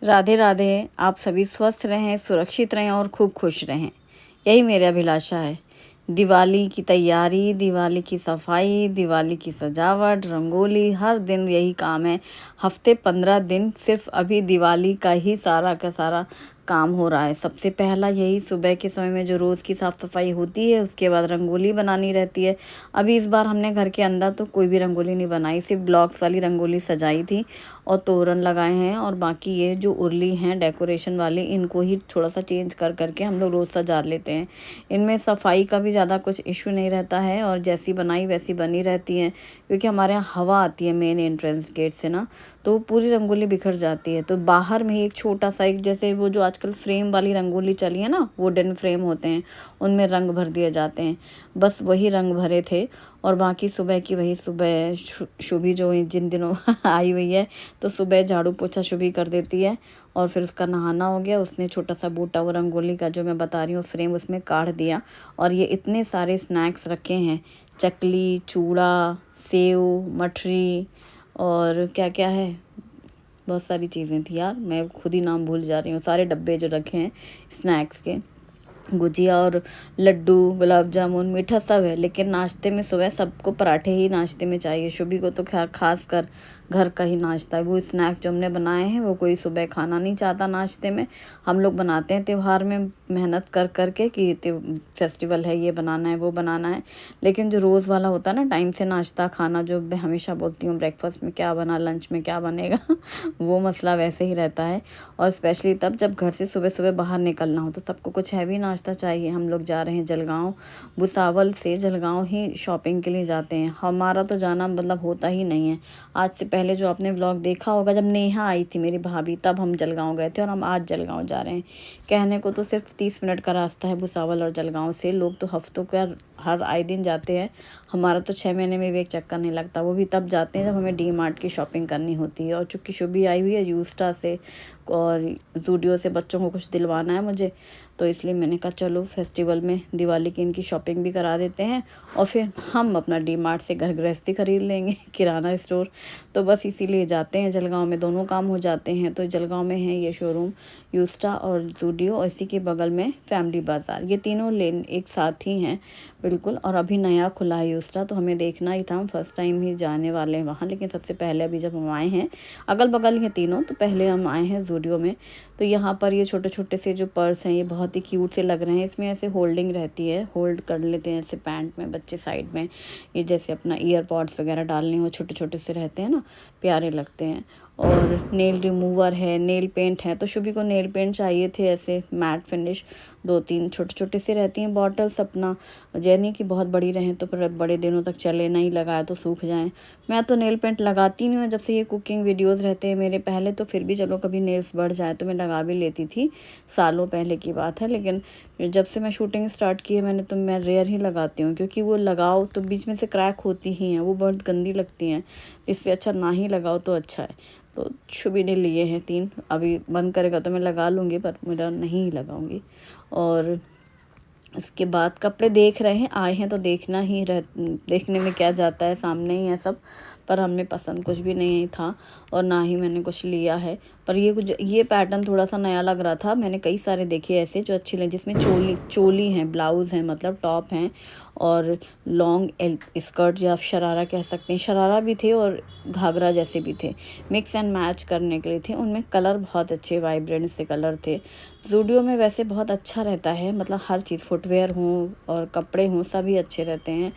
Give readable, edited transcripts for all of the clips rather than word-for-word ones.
राधे राधे। आप सभी स्वस्थ रहें, सुरक्षित रहें और खूब खुश रहें, यही मेरी अभिलाषा है। दिवाली की तैयारी, दिवाली की सफाई, दिवाली की सजावट, रंगोली, हर दिन यही काम है। हफ्ते 15 दिन सिर्फ अभी दिवाली का ही सारा का सारा काम हो रहा है। सबसे पहला यही सुबह के समय में जो रोज़ की साफ़ सफाई होती है, उसके बाद रंगोली बनानी रहती है। अभी इस बार हमने घर के अंदर तो कोई भी रंगोली नहीं बनाई, सिर्फ ब्लॉक्स वाली रंगोली सजाई थी और तोरण लगाए हैं। और बाकी ये जो उर्ली हैं डेकोरेशन वाली, इनको ही थोड़ा सा चेंज कर करके हम लोग रोज़ सजा लेते हैं। इनमें सफाई का भी ज़्यादा कुछ इशू नहीं रहता है और जैसी बनाई वैसी बनी रहती हैं, क्योंकि हमारे यहाँ हवा आती है मेन एंट्रेंस गेट से ना, तो पूरी रंगोली बिखर जाती है। तो बाहर में ही एक छोटा सा, एक जैसे वो जो आजकल फ्रेम वाली रंगोली चली है ना, वुडन फ्रेम होते हैं, उनमें रंग भर दिए जाते हैं। बस वही रंग भरे थे। और बाकी सुबह की वही सुबह शुभी जो जिन दिनों आई हुई है, तो सुबह झाड़ू पोछा शुभी कर देती है और फिर उसका नहाना हो गया। उसने छोटा सा बूटा वो रंगोली का जो मैं बता रही हूँ फ्रेम, उसमें काढ़ दिया। और ये इतने सारे स्नैक्स रखे हैं, चकली, चूड़ा, सेव, मठरी और क्या क्या है, बहुत सारी चीज़ें थी यार, मैं खुद ही नाम भूल जा रही हूँ। सारे डब्बे जो रखे हैं स्नैक्स के, गुजिया और लड्डू, गुलाब जामुन, मीठा सब है। लेकिन नाश्ते में सुबह सबको पराठे ही नाश्ते में चाहिए। शुभी को तो खैर खास कर घर का ही नाश्ता है। वो स्नैक्स जो हमने बनाए हैं वो कोई सुबह खाना नहीं चाहता नाश्ते में। हम लोग बनाते हैं त्यौहार में मेहनत कर कर के कि फेस्टिवल है, ये बनाना है, वो बनाना है। लेकिन जो रोज़ वाला होता है ना, टाइम से नाश्ता खाना, जो मैं हमेशा बोलती हूँ ब्रेकफास्ट में क्या बना, लंच में क्या बनेगा वो मसला वैसे ही रहता है। और स्पेशली तब जब घर से सुबह सुबह बाहर निकलना हो तो सबको कुछ हैवी नाश्ता चाहिए। हम लोग जा रहे हैं जलगांव, भुसावल से जलगांव ही शॉपिंग के लिए जाते हैं। हमारा तो जाना मतलब होता ही नहीं है। आज से पहले जो आपने व्लॉग देखा होगा, जब नेहा आई थी मेरी भाभी, तब हम जलगांव गए थे और हम आज जलगांव जा रहे हैं। कहने को तो सिर्फ 30 मिनट का रास्ता है भुसावल और जलगांव से। लोग तो हफ्तों का हर आए दिन जाते हैं। हमारा तो 6 महीने में भी एक चक्कर नहीं लगता, वो भी तब जाते हैं जब हमें डी मार्ट की शॉपिंग करनी होती है। और चूँकि शुभी आई हुई है यूस्टा से और जूडियो से, बच्चों को कुछ दिलवाना है मुझे, तो इसलिए मैंने कहा चलो फेस्टिवल में दिवाली की इनकी शॉपिंग भी करा देते हैं और फिर हम अपना डी मार्ट से घर गृहस्थी खरीद लेंगे, किराना स्टोर। तो बस इसीलिए जाते हैं जलगांव में, दोनों काम हो जाते हैं। तो जलगांव में है ये शोरूम यूस्टा और जूडियो, और इसी के बगल में फैमिली बाज़ार, ये तीनों लेन एक साथ ही हैं बिल्कुल। और अभी नया खुला है यूस्टा, तो हमें देखना ही था, हम फर्स्ट टाइम ही जाने वाले हैं वहाँ। लेकिन सबसे पहले अभी जब हम आए हैं, अगल बगल हैं तीनों, तो पहले हम आए हैं जूडियो में। तो यहाँ पर ये छोटे छोटे से जो पर्स हैं, ये बहुत ही क्यूट से लग रहे हैं। इसमें ऐसे होल्डिंग रहती है, होल्ड कर लेते हैं ऐसे पैंट में बच्चे साइड में, ये जैसे अपना ईयरपॉड्स वगैरह डालने हो, छोटे छोटे से रहते हैं ना, प्यारे लगते हैं। और नेल रिमूवर है, नेल पेंट है। तो शुभी को नेल पेंट चाहिए थे ऐसे मैट फिनिश, 2-3 छोटे छोटे से रहती हैं बॉटल्स। अपना जैनी कि बहुत बड़ी रहें तो फिर बड़े दिनों तक चले, नहीं लगाया तो सूख जाएं। मैं तो नेल पेंट लगाती नहीं हूँ जब से ये कुकिंग वीडियोस रहते हैं मेरे। पहले तो फिर भी चलो कभी नेल्स बढ़ जाए तो मैं लगा भी लेती थी, सालों पहले की बात है। लेकिन जब से मैं शूटिंग स्टार्ट की है मैंने, तो मैं रेयर ही लगाती हूँ, क्योंकि वो लगाओ तो बीच में से क्रैक होती ही हैं, वो बहुत गंदी लगती हैं। इससे अच्छा ना ही लगाओ तो अच्छा है। तो शुभी ने लिए हैं 3, अभी मन करेगा तो मैं लगा लूँगी, पर मेरा नहीं लगाऊंगी। और इसके बाद कपड़े देख रहे हैं, आए हैं तो देखना ही देखने में क्या जाता है, सामने ही है सब। पर हमें पसंद कुछ भी नहीं था और ना ही मैंने कुछ लिया है। पर ये पैटर्न थोड़ा सा नया लग रहा था। मैंने कई सारे देखे ऐसे जो अच्छे लगे, जिसमें चोली हैं, ब्लाउज़ हैं, मतलब टॉप हैं और लॉन्ग स्कर्ट या शरारा कह सकते हैं, शरारा भी थे और घाघरा जैसे भी थे, मिक्स एंड मैच करने के लिए थे। उनमें कलर बहुत अच्छे वाइब्रेंट से कलर थे। जूडियो में वैसे बहुत अच्छा रहता है, मतलब हर चीज़, फुटवेयर हों और कपड़े हों, सभी अच्छे रहते हैं।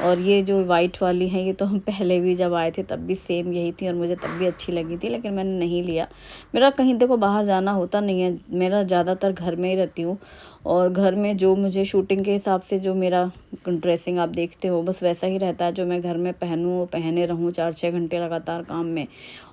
और ये जो वाइट वाली है, ये तो हम पहले भी जब आए थे तब भी सेम यही थी और मुझे तब भी अच्छी लगी थी, लेकिन मैंने नहीं लिया। मेरा कहीं देखो बाहर जाना होता नहीं है, मेरा ज़्यादातर घर में ही रहती हूँ। और घर में जो मुझे शूटिंग के हिसाब से जो मेरा ड्रेसिंग आप देखते हो, बस वैसा ही रहता है जो मैं घर में पहनूँ, पहने रहूँ 4-6 घंटे लगातार काम में।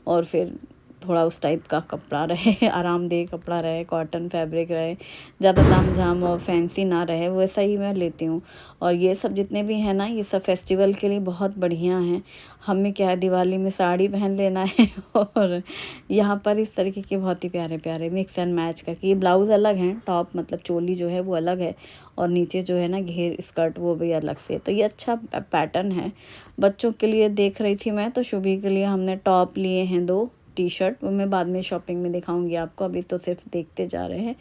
और फिर थोड़ा उस टाइप का कपड़ा रहे, आरामदेह कपड़ा रहे, कॉटन फैब्रिक रहे, ज़्यादा तामझाम और फैंसी ना रहे, वैसा ही मैं लेती हूँ। और ये सब जितने भी हैं ना, ये सब फेस्टिवल के लिए बहुत बढ़िया हैं। हमें क्या है, दिवाली में साड़ी पहन लेना है और यहाँ पर इस तरीके के बहुत ही प्यारे प्यारे मिक्स एंड मैच करके, ये ब्लाउज़ अलग हैं, टॉप मतलब चोली जो है वो अलग है और नीचे जो है ना घेर स्कर्ट, वो भी अलग से। तो ये अच्छा पैटर्न है। बच्चों के लिए देख रही थी मैं, तो शुभी के लिए हमने टॉप लिए हैं 2 टी शर्ट, वो मैं बाद में शॉपिंग में दिखाऊंगी आपको, अभी तो सिर्फ देखते जा रहे हैं।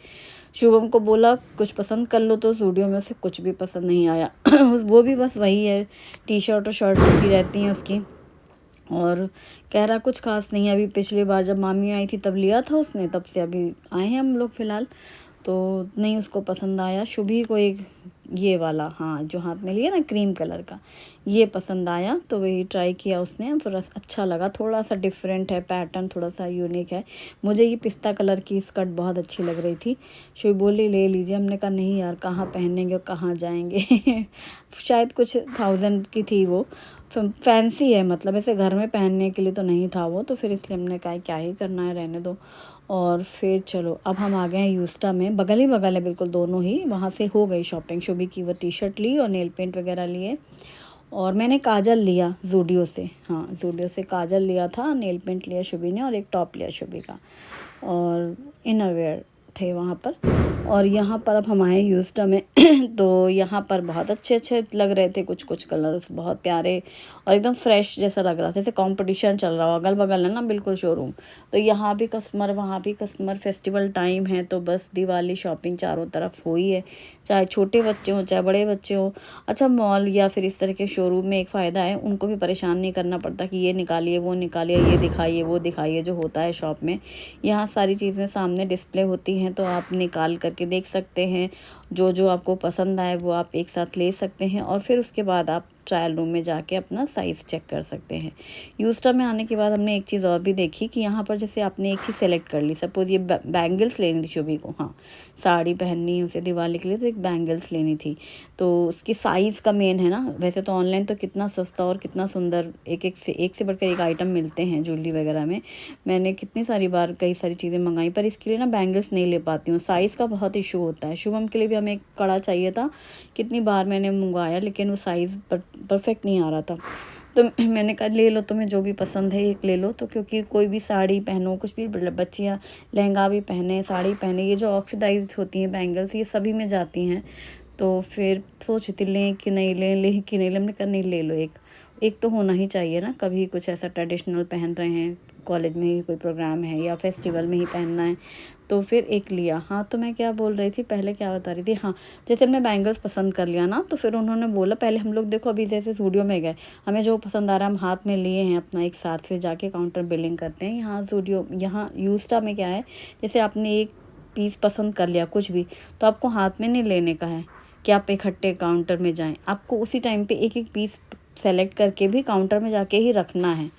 शुभम को बोला कुछ पसंद कर लो, तो स्टूडियो में से कुछ भी पसंद नहीं आया। वो भी बस वही है, टी शर्ट और शर्ट भी रहती हैं उसकी, और कह रहा कुछ खास नहीं है। अभी पिछली बार जब मामी आई थी तब लिया था उसने, तब से अभी आए हैं हम लोग फ़िलहाल, तो नहीं उसको पसंद आया। शुभी को एक ये वाला, हाँ जो हाथ में लिया ना क्रीम कलर का, ये पसंद आया, तो वही ट्राई किया उसने, फिर अच्छा लगा। थोड़ा सा डिफरेंट है पैटर्न, थोड़ा सा यूनिक है। मुझे ये पिस्ता कलर की स्कर्ट बहुत अच्छी लग रही थी। शुभी बोली ले लीजिए, हमने कहा नहीं यार कहाँ पहनेंगे और कहाँ जाएंगे। शायद कुछ 1000 की थी वो, फैंसी है, मतलब ऐसे घर में पहनने के लिए तो नहीं था वो, तो फिर इसलिए हमने कहा क्या ही करना है, रहने दो। और फिर चलो अब हम आ गए हैं यूस्टा में, बगल ही बगल है बिल्कुल दोनों ही, वहाँ से हो गई शॉपिंग। शुभी की वो टी शर्ट ली और नेल पेंट वगैरह लिए, और मैंने काजल लिया जूडियो से, हाँ जूडियो से काजल लिया था, नेल पेंट लिया शुभी ने, और एक टॉप लिया शुभी का, और इनरवेयर थे वहाँ पर। और यहाँ पर अब हम आए यूस्टा में। तो यहाँ पर बहुत अच्छे अच्छे लग रहे थे, कुछ कुछ कलर्स बहुत प्यारे और एकदम फ्रेश जैसा लग रहा था, जैसे कंपटीशन चल रहा हो, अगल बगल है ना बिल्कुल शोरूम। तो यहाँ भी कस्टमर वहाँ भी कस्टमर, फेस्टिवल टाइम है तो बस दिवाली शॉपिंग चारों तरफ हो ही है, चाहे छोटे बच्चे हों चाहे बड़े बच्चे हों। अच्छा मॉल या फिर इस तरह के शोरूम में एक फ़ायदा है, उनको भी परेशान नहीं करना पड़ता कि ये निकालिए वो निकालिए, ये दिखाइए वो दिखाइए, जो होता है शॉप में। यहाँ सारी चीज़ें सामने डिस्प्ले होती हैं, तो आप निकाल करके देख सकते हैं, जो जो आपको पसंद आए वो आप एक साथ ले सकते हैं, और फिर उसके बाद आप ट्रायल रूम में जाके अपना साइज़ चेक कर सकते हैं। यूस्टा में आने के बाद हमने एक चीज़ और भी देखी कि यहाँ पर जैसे आपने एक चीज़ सेलेक्ट कर ली, सपोज़ ये बैंगल्स लेनी थी शुभी को, हाँ साड़ी पहननी है उसे दिवाली के लिए, तो एक बैंगल्स लेनी थी, तो उसकी साइज़ का मेन है ना। वैसे तो ऑनलाइन तो कितना सस्ता और कितना सुंदर एक से बढ़कर एक आइटम मिलते हैं ज्वेलरी वगैरह में। मैंने कितनी सारी बार कई सारी चीज़ें मंगाई, पर इसके लिए ना बैंगल्स नहीं ले पाती हूँ, साइज़ का बहुत इशू होता है। शुभम के लिए भी हमें एक कड़ा चाहिए था, कितनी बार मैंने मंगवाया लेकिन वो साइज़ परफेक्ट नहीं आ रहा था, तो मैंने कहा ले लो तुम्हें जो भी पसंद है एक ले लो। तो क्योंकि कोई भी साड़ी पहनो, कुछ भी बच्चियाँ लहंगा भी पहने साड़ी पहने, ये जो ऑक्सीडाइज होती हैं बैंगल्स ये सभी में जाती हैं, तो फिर सोचती लें कि नहीं लें कि नहीं लें। हमने कहा नहीं ले लो, एक तो होना ही चाहिए ना, कभी कुछ ऐसा ट्रेडिशनल पहन रहे हैं, कॉलेज में ही कोई प्रोग्राम है या फेस्टिवल में ही पहनना है, तो फिर एक लिया। हाँ तो मैं क्या बोल रही थी, पहले क्या बता रही थी, हाँ जैसे हमने बैंगल्स पसंद कर लिया ना, तो फिर उन्होंने बोला पहले हम लोग देखो अभी जैसे स्टूडियो में गए, हमें जो पसंद आ रहा है हम हाथ में लिए हैं अपना एक साथ, फिर जाके काउंटर बिलिंग करते हैं। यहाँ स्टूडियो यहाँ यूस्टा में क्या है, जैसे आपने एक पीस पसंद कर लिया कुछ भी, तो आपको हाथ में नहीं लेने का है कि आप इकट्ठे काउंटर में जाएं, आपको उसी टाइम पे एक एक पीस सेलेक्ट करके भी काउंटर में जाके ही रखना है,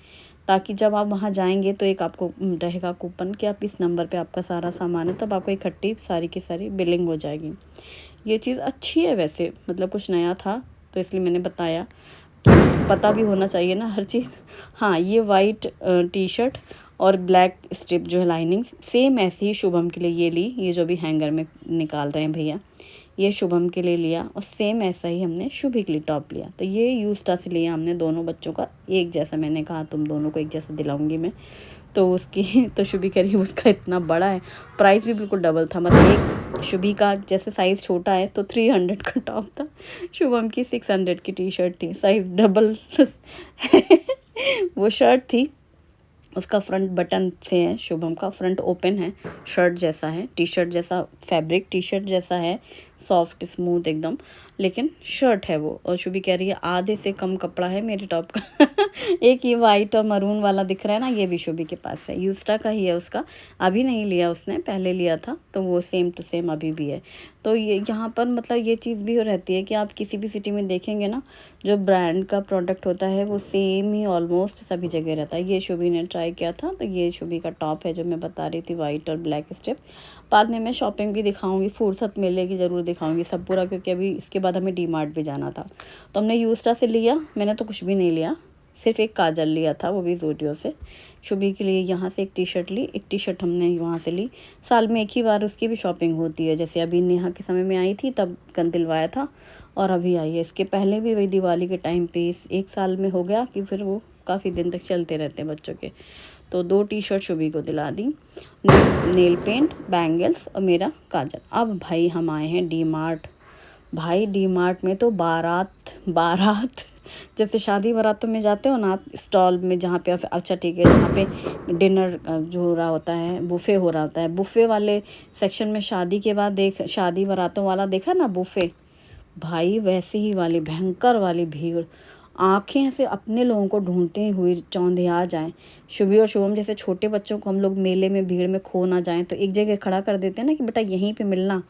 ताकि जब आप वहाँ जाएंगे तो एक आपको रहेगा कूपन कि आप इस नंबर पे आपका सारा सामान है, तब आपको इकट्ठी सारी की सारी बिलिंग हो जाएगी। ये चीज़ अच्छी है वैसे, मतलब कुछ नया था तो इसलिए मैंने बताया, पता भी होना चाहिए ना हर चीज़। हाँ ये वाइट टी शर्ट और ब्लैक स्ट्रिप जो है लाइनिंग, सेम ऐसी ही शुभम के लिए ये ली, ये जो भी हैंगर में निकाल रहे हैं भैया, ये शुभम के लिए लिया, और सेम ऐसा ही हमने शुभी के लिए टॉप लिया। तो ये यूस्टा से लिया हमने दोनों बच्चों का एक जैसा, मैंने कहा तुम दोनों को एक जैसा दिलाऊंगी मैं, तो उसकी तो शुभी कह रही है उसका इतना बड़ा है, प्राइस भी बिल्कुल डबल था, मतलब एक शुभी का जैसे साइज़ छोटा है तो 300 का टॉप था, शुभम की 600 की टी शर्ट थी, साइज़ डबल। वो शर्ट थी, उसका फ्रंट बटन से है, शुभम का फ्रंट ओपन है, शर्ट जैसा है, टी शर्ट जैसा फैब्रिक, टी शर्ट जैसा है, सॉफ्ट स्मूथ एकदम, लेकिन शर्ट है वो। और शुभी कह रही है आधे से कम कपड़ा है मेरे टॉप का। एक ये वाइट और मरून वाला दिख रहा है ना, ये भी शुभी के पास है, यूस्टा का ही है उसका, अभी नहीं लिया उसने, पहले लिया था, तो वो सेम टू सेम अभी भी है। तो ये यहाँ पर मतलब ये चीज़ भी रहती है कि आप किसी भी सिटी में देखेंगे ना, जो ब्रांड का प्रोडक्ट होता है वो सेम ही ऑलमोस्ट सभी जगह रहता है। ये शुभी ने ट्राई किया था, तो ये शुभी का टॉप है जो मैं बता रही थी, वाइट और ब्लैक स्ट्रिप। बाद में मैं शॉपिंग भी दिखाऊंगी, फुर्सत मिलेगी ज़रूर दिखाऊंगी सब पूरा, क्योंकि अभी इसके बाद हमें डी मार्ट भी जाना था। तो हमने यूस्टा से लिया, मैंने तो कुछ भी नहीं लिया, सिर्फ एक काजल लिया था, वो भी ज़ूडियो से। शुभी के लिए यहाँ से एक टी शर्ट ली, एक टी शर्ट हमने वहाँ से ली, साल में एक ही बार उसकी भी शॉपिंग होती है, जैसे अभी नेहा के समय में आई थी तब कन दिलवाया था, और अभी आई है, इसके पहले भी वही दिवाली के टाइम पे, इस एक साल में हो गया कि फिर वो काफ़ी दिन तक चलते रहते हैं बच्चों के। तो 2 टी शर्ट शुभी को दिला दी, नेल पेंट, बैंगल्स और मेरा काजल। अब भाई हम आए हैं डी मार्ट, भाई डी मार्ट में तो बारात जैसे शादी बारातों में जाते हो ना आप, स्टॉल में जहाँ पे अच्छा ठीक है, जहाँ पे डिनर जो हो रहा होता है, बुफ़े हो रहा होता है, बुफ़े वाले सेक्शन में शादी के बाद शादी बारातों वाला देखा ना बुफ़े, भाई वैसे ही वाली भयंकर वाली भीड़, आंखें ऐसे अपने लोगों को ढूंढते हुए चौंधिया जाएं। शुभी और शुभम जैसे छोटे बच्चों को हम लोग मेले में भीड़ में खो ना जाएं तो एक जगह खड़ा कर देते हैं ना कि बेटा यहीं पे मिलना,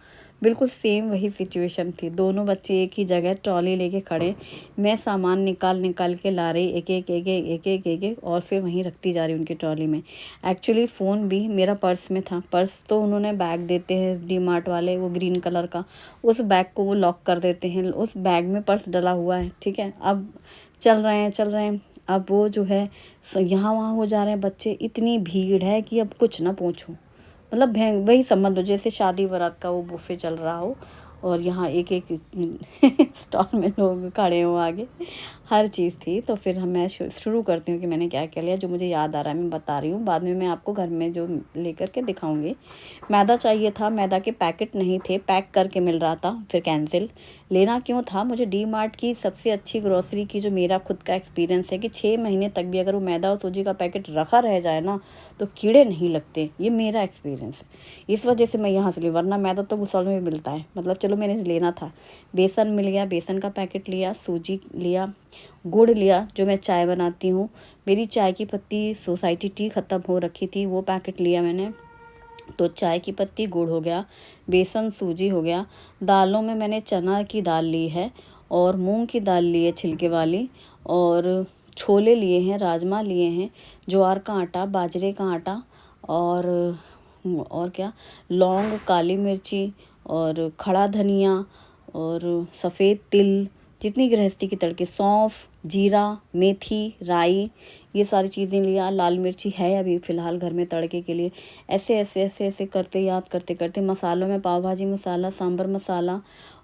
बिल्कुल सेम वही सिचुएशन थी। दोनों बच्चे एक ही जगह ट्रॉली लेके खड़े, मैं सामान निकाल निकाल के ला रही, एक एक एक एक एक एक एक एक, और फिर वहीं रखती जा रही उनकी ट्रॉली में। एक्चुअली फ़ोन भी मेरा पर्स में था। पर्स तो उन्होंने बैग देते हैं डी मार्ट वाले, वो ग्रीन कलर का, उस बैग को वो लॉक कर देते हैं, उस बैग में पर्स डला हुआ है, ठीक है। अब चल रहे हैं, अब वो जो है यहाँ वहाँ हो जा रहे हैं बच्चे, इतनी भीड़ है कि अब कुछ ना पूछो। मतलब वही समझ लो जैसे शादी बारात का वो बुफे चल रहा हो और यहाँ एक एक स्टॉल में लोग खड़े हो आगे, हर चीज़ थी। तो फिर मैं शुरू करती हूँ कि मैंने क्या क्या लिया, जो मुझे याद आ रहा है मैं बता रही हूँ, बाद में मैं आपको घर में जो लेकर के दिखाऊंगी। मैदा चाहिए था, मैदा के पैकेट नहीं थे, पैक करके मिल रहा था, फिर कैंसिल। लेना क्यों था, मुझे डी मार्ट की सबसे अच्छी ग्रॉसरी की जो मेरा खुद का एक्सपीरियंस है कि 6 महीने तक भी अगर वो मैदा और सूजी का पैकेट रखा रह जाए ना तो कीड़े नहीं लगते, ये मेरा एक्सपीरियंस है। इस वजह से मैं यहाँ से ली, वरना मैदा तो गुसल में भी मिलता है। मतलब चलो मैंने लेना था, बेसन मिल गया, बेसन का पैकेट लिया, सूजी लिया, गुड़ लिया जो मैं चाय बनाती हूँ, मेरी चाय की पत्ती सोसाइटी टी ख़त्म हो रखी थी, वो पैकेट लिया मैंने। तो चाय की पत्ती, गुड़ हो गया, बेसन, सूजी हो गया। दालों में मैंने चना की दाल ली है और मूंग की दाल ली है छिलके वाली, और छोले लिए हैं, राजमा लिए हैं, ज्वार का आटा, बाजरे का आटा, और क्या, लौंग, काली मिर्ची और खड़ा धनिया और सफ़ेद तिल, जितनी गृहस्थी की तड़के, सौंफ, जीरा, मेथी, राई, ये सारी चीज़ें लिया। लाल मिर्ची है अभी फ़िलहाल घर में तड़के के लिए। ऐसे ऐसे ऐसे ऐसे करते, याद करते करते, मसालों में पाव भाजी मसाला, सांभर मसाला,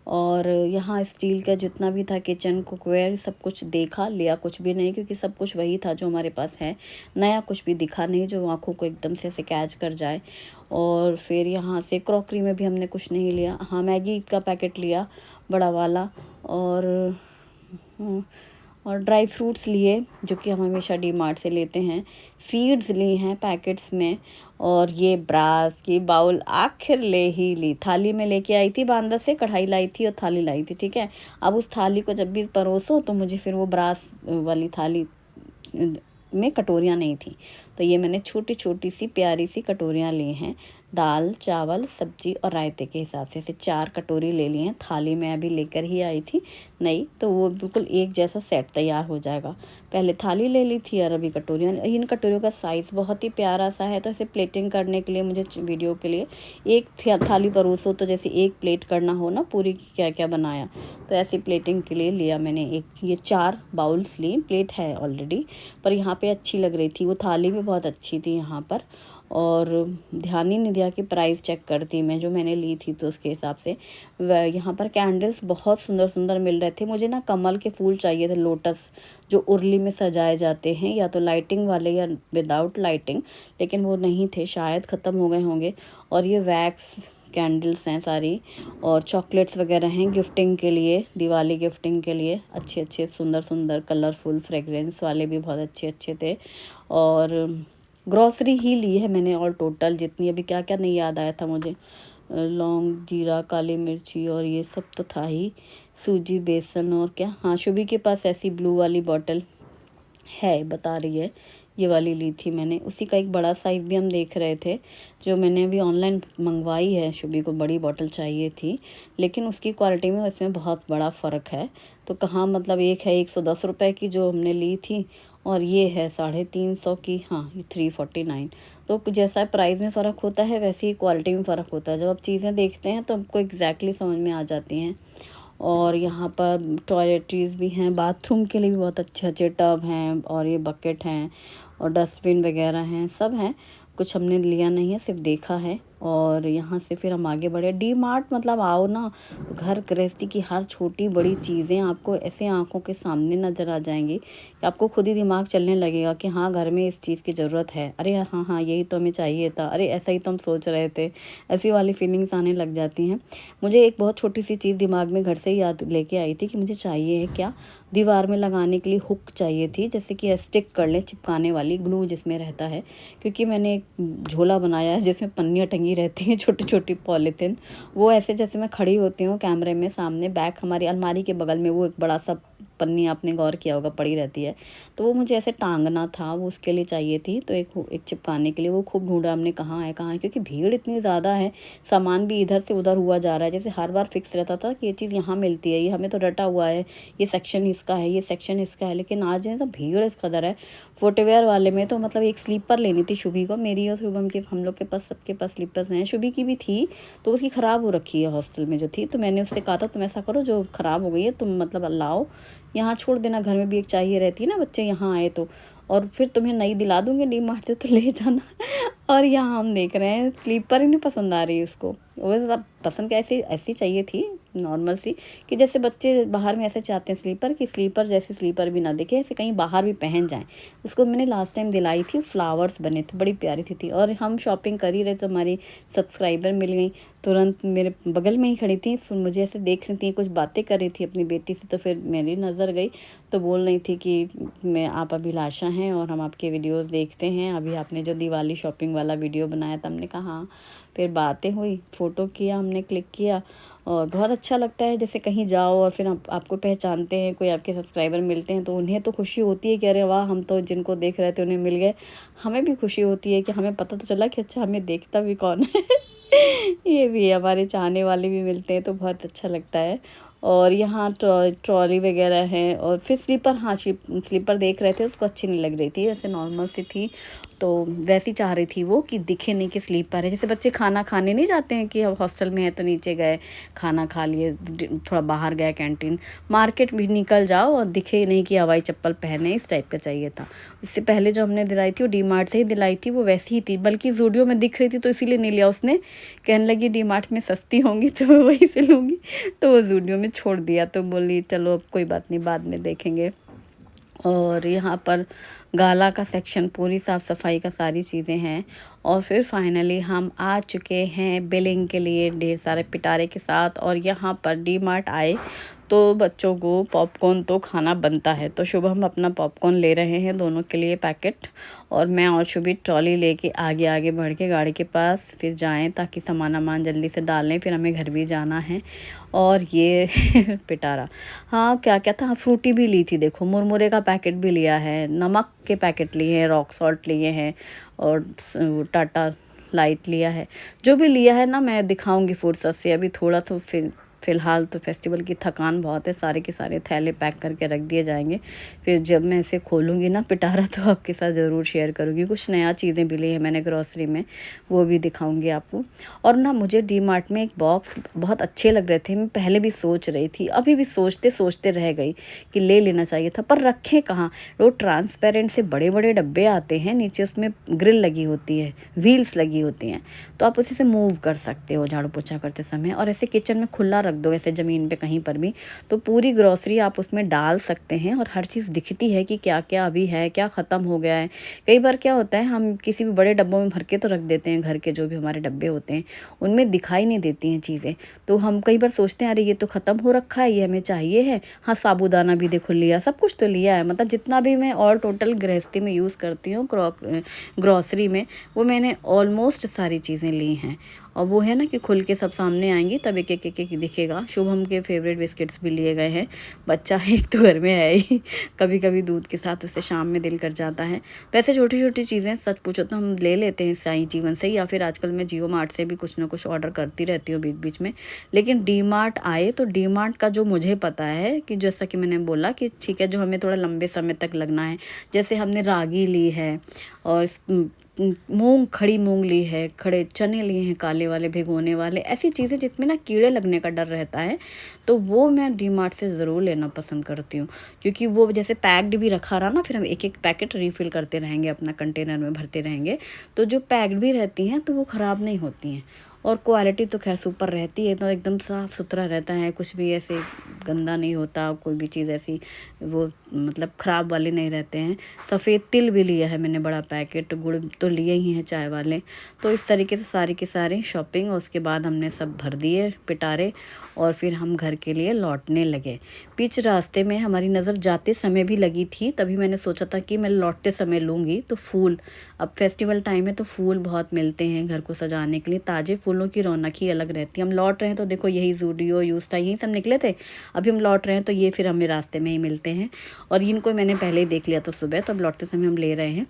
और यहाँ स्टील का जितना भी था किचन कुकवेयर, सब कुछ देखा, लिया कुछ भी नहीं क्योंकि सब कुछ वही था जो हमारे पास है, नया कुछ भी दिखा नहीं जो आँखों को एकदम से ऐसे कैच कर जाए। और फिर यहाँ से क्रॉकरी में भी हमने कुछ नहीं लिया। हाँ, मैगी का पैकेट लिया बड़ा वाला, और ड्राई फ्रूट्स लिए जो कि हम हमेशा डी मार्ट से लेते हैं, सीड्स ली हैं पैकेट्स में, और ये ब्रास की बाउल आखिर ले ही ली। थाली में लेके आई थी बांदा से, कढ़ाई लाई थी और थाली लाई थी, ठीक है। अब उस थाली को जब भी परोसो तो मुझे फिर वो ब्रास वाली थाली में कटोरियाँ नहीं थी, तो ये मैंने छोटी छोटी सी प्यारी सी कटोरियाँ ली हैं। दाल, चावल, सब्जी और रायते के हिसाब से 4 कटोरी ले ली हैं। थाली मैं अभी लेकर ही आई थी नहीं, तो वो बिल्कुल एक जैसा सेट तैयार हो जाएगा। पहले थाली ले ली थी और अभी कटोरियाँ। इन कटोरियों का साइज़ बहुत ही प्यारा सा है, तो इसे प्लेटिंग करने के लिए मुझे वीडियो के लिए एक थाली परोसो तो जैसे एक प्लेट करना हो ना पूरी, क्या क्या बनाया, तो ऐसी प्लेटिंग के लिए लिया मैंने एक। ये 4 बाउल्स ली, प्लेट है ऑलरेडी, पर यहाँ पे अच्छी लग रही थी, वो थाली भी बहुत अच्छी थी यहाँ पर। और ध्यान ही नहीं दिया कि प्राइस चेक करती मैं, जो मैंने ली थी तो उसके हिसाब से। यहाँ पर कैंडल्स बहुत सुंदर सुंदर मिल रहे थे। मुझे ना कमल के फूल चाहिए थे, लोटस, जो उर्ली में सजाए जाते हैं, या तो लाइटिंग वाले या विदाउट लाइटिंग, लेकिन वो नहीं थे, शायद ख़त्म हो गए होंगे। और ये वैक्स कैंडल्स हैं सारी, और चॉकलेट्स वगैरह हैं गिफ्टिंग के लिए, दिवाली गिफ्टिंग के लिए, अच्छे अच्छे सुंदर सुंदर कलरफुल फ्रेगरेंस वाले भी बहुत अच्छे अच्छे थे। और ग्रॉसरी ही ली है मैंने और टोटल जितनी, अभी क्या क्या नहीं याद आया था मुझे, लौंग, जीरा, काली मिर्ची और ये सब तो था ही, सूजी, बेसन और क्या। हाँ, शुभी के पास ऐसी ब्लू वाली बॉटल है, बता रही है, ये वाली ली थी मैंने। उसी का एक बड़ा साइज़ भी हम देख रहे थे, जो मैंने अभी ऑनलाइन मंगवाई है। शुभी को बड़ी बॉटल चाहिए थी, लेकिन उसकी क्वालिटी में इसमें बहुत बड़ा फ़र्क है। तो कहाँ, मतलब एक है 110 रुपये की जो हमने ली थी, और ये है 350 की, हाँ ये 349। तो जैसा प्राइस में फ़र्क होता है वैसे ही क्वालिटी में फ़र्क होता है। जब आप चीज़ें देखते हैं तो हमको एग्जैक्टली समझ में आ जाती हैं। और यहाँ पर टॉयलेटरीज़ भी हैं, बाथरूम के लिए भी बहुत अच्छे अच्छे टब हैं, और ये बकेट हैं, और डस्टबिन वगैरह हैं, सब हैं। कुछ हमने लिया नहीं है, सिर्फ देखा है। और यहाँ से फिर हम आगे बढ़े। डी मार्ट मतलब आओ ना, घर गृहस्थी की हर छोटी बड़ी चीज़ें आपको ऐसे आंखों के सामने नज़र आ जाएंगी कि आपको खुद ही दिमाग चलने लगेगा कि हाँ घर में इस चीज़ की ज़रूरत है, अरे हाँ हाँ यही तो हमें चाहिए था, अरे ऐसा ही तो हम सोच रहे थे। ऐसी वाली फीलिंग्स आने लग जाती हैं। मुझे एक बहुत छोटी सी चीज़ दिमाग में घर से ही याद लेके आई थी कि मुझे चाहिए है क्या, दीवार में लगाने के लिए हुक चाहिए थी, जैसे कि स्टिक कर लें, चिपकाने वाली ग्लू जिसमें रहता है। क्योंकि मैंने एक झोला बनाया है जिसमें पन्नियाँ टंगी रहती हैं, छोटी छोटी पॉलीथिन। वो ऐसे जैसे मैं खड़ी होती हूँ कैमरे में सामने, बैक हमारी अलमारी के बगल में वो एक बड़ा सा पन्नी, आपने गौर किया होगा, पड़ी रहती है। तो वो मुझे ऐसे टांगना था, वो उसके लिए चाहिए थी। तो एक चिपकाने के लिए वो खूब ढूंढा हमने, कहाँ है कहाँ है, क्योंकि भीड़ इतनी ज़्यादा है, सामान भी इधर से उधर हुआ जा रहा है। जैसे हर बार फिक्स रहता था कि ये चीज़ यहाँ मिलती है, ये हमें तो रटा हुआ है, ये सेक्शन इसका है, ये सेक्शन इसका है, लेकिन आज है तो भीड़ इस कदर है। फुटवेयर वाले में तो मतलब एक स्लीपर लेनी थी शुभी को, मेरी और शुभम के, हम लोग के पास सबके पास स्लीपर्स हैं, शुभी की भी थी तो उसकी ख़राब हो रखी है हॉस्टल में जो थी। तो मैंने उससे कहा था तुम ऐसा करो, जो ख़राब हो गई है तुम मतलब लाओ, यहाँ छोड़ देना, घर में भी एक चाहिए रहती है ना बच्चे यहाँ आए तो, और फिर तुम्हें नई दिला दूँगी, डी मार्ट से तो ले जाना। और यहाँ हम देख रहे हैं स्लीपर ही नहीं पसंद आ रही उसको। वो मतलब पसंद कैसी ऐसी चाहिए थी नॉर्मल सी, कि जैसे बच्चे बाहर में ऐसे चाहते हैं स्लीपर, कि स्लीपर जैसे स्लीपर भी ना दिखे, ऐसे कहीं बाहर भी पहन जाएं। उसको मैंने लास्ट टाइम दिलाई थी, फ्लावर्स बने थे, बड़ी प्यारी थी। और हम शॉपिंग कर ही रहे तो हमारी सब्सक्राइबर मिल गई, तुरंत मेरे बगल में ही खड़ी थी, फिर मुझे ऐसे देख रही थी, कुछ बातें कर रही थी अपनी बेटी से। तो फिर मेरी नज़र गई तो बोल रही थी कि मैं आप अभिलाषा हैं और हम आपके वीडियोस देखते हैं, अभी आपने जो दिवाली शॉपिंग वाला वीडियो बनाया था। हमने कहा हाँ। फिर बातें हुई, फ़ोटो किया, हमने क्लिक किया। और बहुत अच्छा लगता है जैसे कहीं जाओ और फिर आपको पहचानते हैं, कोई आपके सब्सक्राइबर मिलते हैं तो उन्हें तो खुशी होती है कि अरे वाह, हम तो जिनको देख रहे थे उन्हें मिल गए। हमें भी खुशी होती है कि हमें पता तो चला कि अच्छा हमें देखता भी कौन है। ये भी है, हमारे चाहने वाले भी मिलते हैं तो बहुत अच्छा लगता है। और यहाँ ट्रॉली वगैरह है। और फिर स्लीपर, हाँ स्लीपर देख रहे थे, उसको अच्छी नहीं लग रही थी, ऐसे नॉर्मल सी थी। तो वैसी चाह रही थी वो कि दिखे नहीं कि स्लीपर है। जैसे बच्चे खाना खाने नहीं जाते हैं कि अब हॉस्टल में है तो नीचे गए खाना खा लिए, थोड़ा बाहर गए कैंटीन, मार्केट भी निकल जाओ और दिखे नहीं कि हवाई चप्पल पहने, इस टाइप का चाहिए था। इससे पहले जो हमने दिलाई थी वो डी मार्ट से ही दिलाई थी, वो वैसी ही थी, बल्कि ज़ूडियो में दिख रही थी तो इसीलिए नहीं लिया उसने, कहने लगी डी मार्ट में सस्ती होंगी तो मैं वहीं से लूँगी। तो वो ज़ूडियो में छोड़ दिया। तो बोली चलो अब कोई बात नहीं, बाद में देखेंगे। और यहाँ पर गाला का सेक्शन, पूरी साफ़ सफाई का सारी चीज़ें हैं। और फिर फाइनली हम आ चुके हैं बिलिंग के लिए ढेर सारे पिटारे के साथ। और यहाँ पर डी मार्ट आए तो बच्चों को पॉपकॉर्न तो खाना बनता है, तो शुभम अपना पॉपकॉर्न ले रहे हैं दोनों के लिए पैकेट, और मैं और शुभी ट्रॉली लेके आगे आगे बढ़ के गाड़ी के पास फिर जाएं ताकि सामान जल्दी से डालें, फिर हमें घर भी जाना है। और ये पिटारा, हाँ क्या क्या था, फ्रूटी भी ली थी, देखो मुरमुरे का पैकेट भी लिया है, नमक के पैकेट लिए हैं, रॉक सॉल्ट लिए हैं, और टाटा लाइट लिया है। जो भी लिया है ना मैं दिखाऊंगी फुर्सत से, अभी थोड़ा तो फ़िलहाल तो फेस्टिवल की थकान बहुत है, सारे के सारे थैले पैक करके रख दिए जाएंगे। फिर जब मैं इसे खोलूँगी ना पिटारा तो आपके साथ ज़रूर शेयर करूँगी। कुछ नया चीज़ें भी ली है मैंने ग्रॉसरी में, वो भी दिखाऊँगी आपको। और ना मुझे डी मार्ट में एक बॉक्स बहुत अच्छे लग रहे थे, मैं पहले भी सोच रही थी, अभी भी सोचते सोचते रह गई कि ले लेना चाहिए था, पर रखें कहाँ। वो ट्रांसपेरेंट से बड़े बड़े डब्बे आते हैं, नीचे उसमें ग्रिल लगी होती है, व्हील्स लगी होती हैं, तो आप उसी से मूव कर सकते हो झाड़ू पोछा करते समय। और ऐसे किचन में खुला रख दो ऐसे ज़मीन पे कहीं पर भी, तो पूरी ग्रॉसरी आप उसमें डाल सकते हैं और हर चीज़ दिखती है कि क्या क्या अभी है, क्या ख़त्म हो गया है। कई बार क्या होता है, हम किसी भी बड़े डब्बों में भर के तो रख देते हैं, घर के जो भी हमारे डब्बे होते हैं उनमें दिखाई नहीं देती हैं चीज़ें, तो हम कई बार सोचते हैं अरे ये तो ख़त्म हो रखा है, ये हमें चाहिए है। हाँ साबूदाना भी देखो लिया, सब कुछ तो लिया है, मतलब जितना भी मैं ऑल टोटल गृहस्थी में यूज़ करती हूँ ग्रॉसरी में, वो मैंने ऑलमोस्ट सारी चीज़ें ली हैं। और वो है ना कि खुल के सब सामने आएंगी तब एक एक एक एक दिखेगा। शुभम के फेवरेट बिस्किट्स भी लिए गए हैं, बच्चा एक तो घर में है ही, कभी कभी दूध के साथ उसे शाम में दिल कर जाता है। वैसे छोटी छोटी चीज़ें सच पूछो तो हम ले लेते हैं साई जीवन से, या फिर आजकल मैं जियो मार्ट से भी कुछ ना कुछ ऑर्डर करती रहती हूँ बीच बीच में। लेकिन डी मार्ट आए तो डी मार्ट का जो मुझे पता है कि जैसा कि मैंने बोला कि ठीक है, जो हमें थोड़ा लंबे समय तक लगना है, जैसे हमने रागी ली है और मूंग, खड़ी मूंग ली है, खड़े चने लिए हैं काले वाले भिगोने वाले, ऐसी चीज़ें जिसमें ना कीड़े लगने का डर रहता है, तो वो मैं डीमार्ट से ज़रूर लेना पसंद करती हूँ। क्योंकि वो जैसे पैक्ड भी रखा रहा ना, फिर हम एक एक पैकेट रीफ़िल करते रहेंगे, अपना कंटेनर में भरते रहेंगे, तो जो पैक्ड भी रहती हैं तो वो ख़राब नहीं होती हैं। और क्वालिटी तो खैर सुपर रहती है, तो एकदम साफ़ सुथरा रहता है, कुछ भी ऐसे गंदा नहीं होता, कोई भी चीज़ ऐसी वो मतलब ख़राब वाले नहीं रहते हैं। सफ़ेद तिल भी लिया है मैंने बड़ा पैकेट, गुड़ तो लिए ही हैं चाय वाले। तो इस तरीके से सारी की सारी शॉपिंग, और उसके बाद हमने सब भर दिए पिटारे, और फिर हम घर के लिए लौटने लगे। बीच रास्ते में हमारी नज़र जाते समय भी लगी थी, तभी मैंने सोचा था कि मैं लौटते समय लूँगी। तो फूल, अब फेस्टिवल टाइम है तो फूल बहुत मिलते हैं घर को सजाने के लिए, ताज़े फूलों की रौनक ही अलग रहती है। हम लौट रहे हैं तो देखो यही ज़ूडियो, यूस्टा, यही सब निकले थे, अभी हम लौट रहे हैं तो ये फिर हमें रास्ते में ही मिलते हैं। और इनको मैंने पहले ही देख लिया था सुबह, तो अब लौटते समय हम ले रहे हैं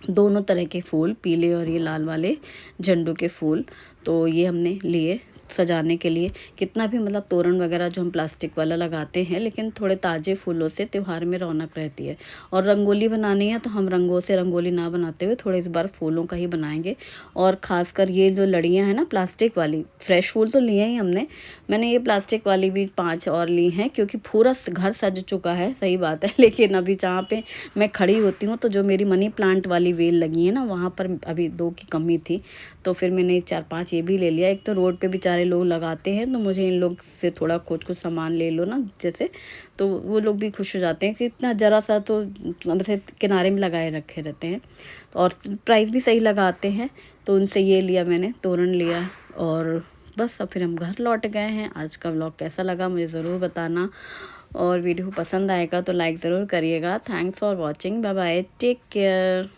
दोनों तरह के फूल, पीले और ये लाल वाले झंडू के फूल। तो ये हमने लिए सजाने के लिए। कितना भी मतलब तोरण वगैरह जो हम प्लास्टिक वाला लगाते हैं, लेकिन थोड़े ताज़े फूलों से त्यौहार में रौनक रहती है। और रंगोली बनानी है तो हम रंगों से रंगोली ना बनाते हुए थोड़े इस बार फूलों का ही बनाएंगे। और ख़ासकर ये जो लड़ियाँ हैं ना प्लास्टिक वाली, फ्रेश फूल तो लिए ही हमने, मैंने ये प्लास्टिक वाली भी 5 और ली हैं, क्योंकि पूरा घर सज चुका है, सही बात है। लेकिन अभी जहाँ पे मैं खड़ी होती हूँ, तो जो मेरी मनी प्लांट वाली वेल लगी है ना, वहाँ पर अभी 2 की कमी थी, तो फिर मैंने 4-5 ये भी ले लिया। एक तो रोड पे बेचारे लोग लगाते हैं, तो मुझे इन लोग से थोड़ा कुछ सामान ले लो ना जैसे, तो वो लोग भी खुश हो जाते हैं कि इतना ज़रा सा तो वैसे किनारे में लगाए रखे रहते हैं, और प्राइस भी सही लगाते हैं। तो उनसे ये लिया मैंने, तोरण लिया, और बस अब फिर हम घर लौट गए हैं। आज का व्लॉग कैसा लगा मुझे ज़रूर बताना, और वीडियो पसंद आएगा तो लाइक ज़रूर करिएगा। Thanks for watching, bye bye, take care.